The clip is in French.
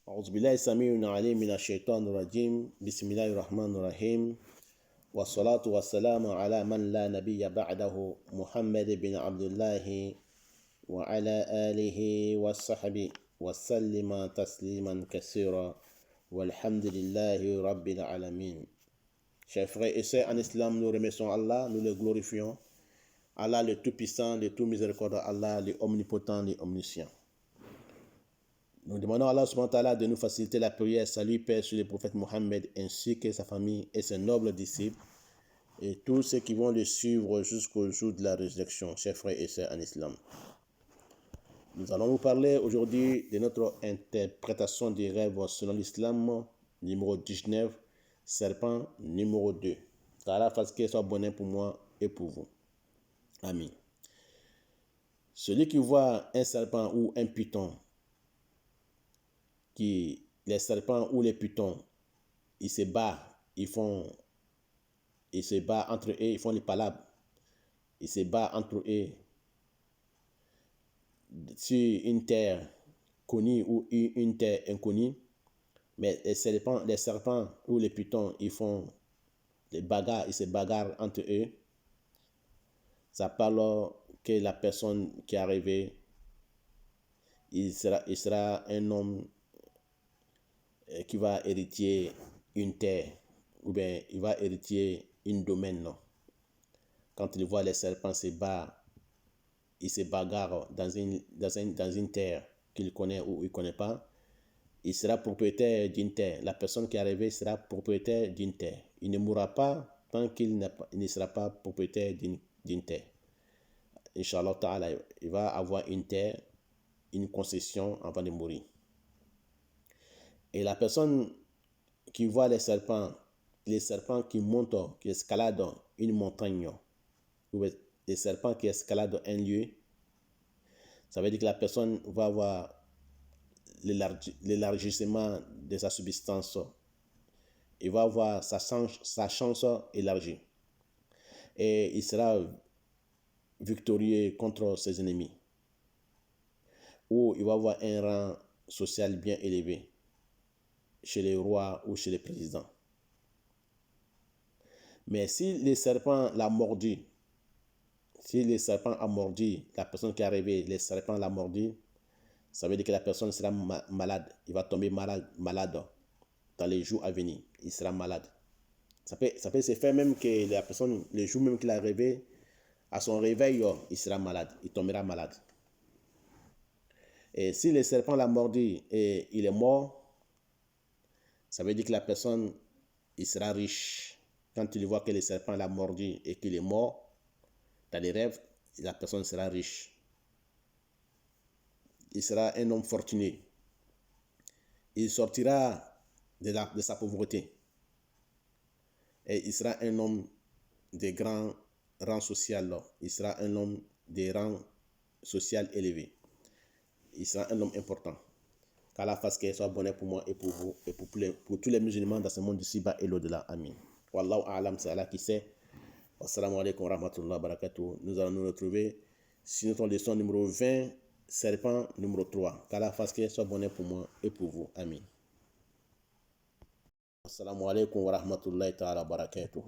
أعوذ بالله السميع العليم من الشيطان الرجيم بسم الله الرحمن الرحيم والصلاة والسلام على من لا نبي بعده محمد بن عبد الله وعلى آله وصحبه وسلم تسليما كثيرا والحمد لله رب العالمين. Chers frères et sœurs en islam, nous remercions Allah, nous le glorifions. Allah le Tout-Puissant, le Tout-Miséricordieux, Allah le Omnipotent, le Omniscient. Nous demandons à Allah subhanahu wa ta'ala de nous faciliter la prière. Salut, paix sur le prophète Mohammed ainsi que sa famille et ses nobles disciples et tous ceux qui vont le suivre jusqu'au jour de la résurrection, chers frères et sœurs en islam. Nous allons vous parler aujourd'hui de notre interprétation des rêves selon l'islam, numéro 19, serpent numéro 2. Qu'Allah fasse qu'il soit bonheur pour moi et pour vous. Amen. Celui qui voit un serpent ou un python, les serpents ou les pythons, ils se battent entre eux, ils font les palabres, ils se battent entre eux sur une terre connue ou une terre inconnue, mais les serpents ou les pythons, ils font des bagarres, ils se bagarrent entre eux. Ça parle que la personne qui est arrivée, il sera un homme qui va hériter une terre, ou bien il va hériter une domaine. Non? Quand il voit les serpents se battre, il se bagarre dans une terre qu'il connaît ou il ne connaît pas, il sera propriétaire d'une terre. La personne qui est arrivée sera propriétaire d'une terre. Il ne mourra pas tant qu'il ne sera pas propriétaire d'une terre. Inch'Allah ta'ala, il va avoir une terre, une concession avant de mourir. Et la personne qui voit les serpents qui montent, qui escaladent une montagne, ou les serpents qui escaladent un lieu, ça veut dire que la personne va avoir l'élargissement de sa subsistance. Il va avoir sa chance élargie. Et il sera victorieux contre ses ennemis. Ou il va avoir un rang social bien élevé chez les rois ou chez les présidents. Mais si le serpent l'a mordu, la personne qui est arrivée, le serpent l'a mordu, ça veut dire que la personne sera malade. Il va tomber malade dans les jours à venir. Il sera malade. Ça peut se faire même que la personne, le jour même qu'il est arrivé, à son réveil, il sera malade. Il tombera malade. Et si le serpent l'a mordu et il est mort, ça veut dire que la personne, il sera riche. Quand il voit que le serpent l'a mordu et qu'il est mort, dans les rêves, la personne sera riche. Il sera un homme fortuné. Il sortira de sa pauvreté. Et il sera un homme de grand rang social. Il sera un homme de rang social élevé. Il sera un homme important. Qu'Allah fasse qu'il soit bonheur pour moi et pour vous et pour tous les musulmans dans ce monde ici-bas et l'au-delà. Amin. Wallahu a'lam, c'est Allah qui sait. Assalamu alaikum wa rahmatullahi wa barakatuh. Nous allons nous retrouver sur notre leçon numéro 20, serpent numéro 3. Qu'Allah fasse qu'il soit bonheur pour moi et pour vous. Amin. Assalamu alaikum wa rahmatullahi wa barakatuh.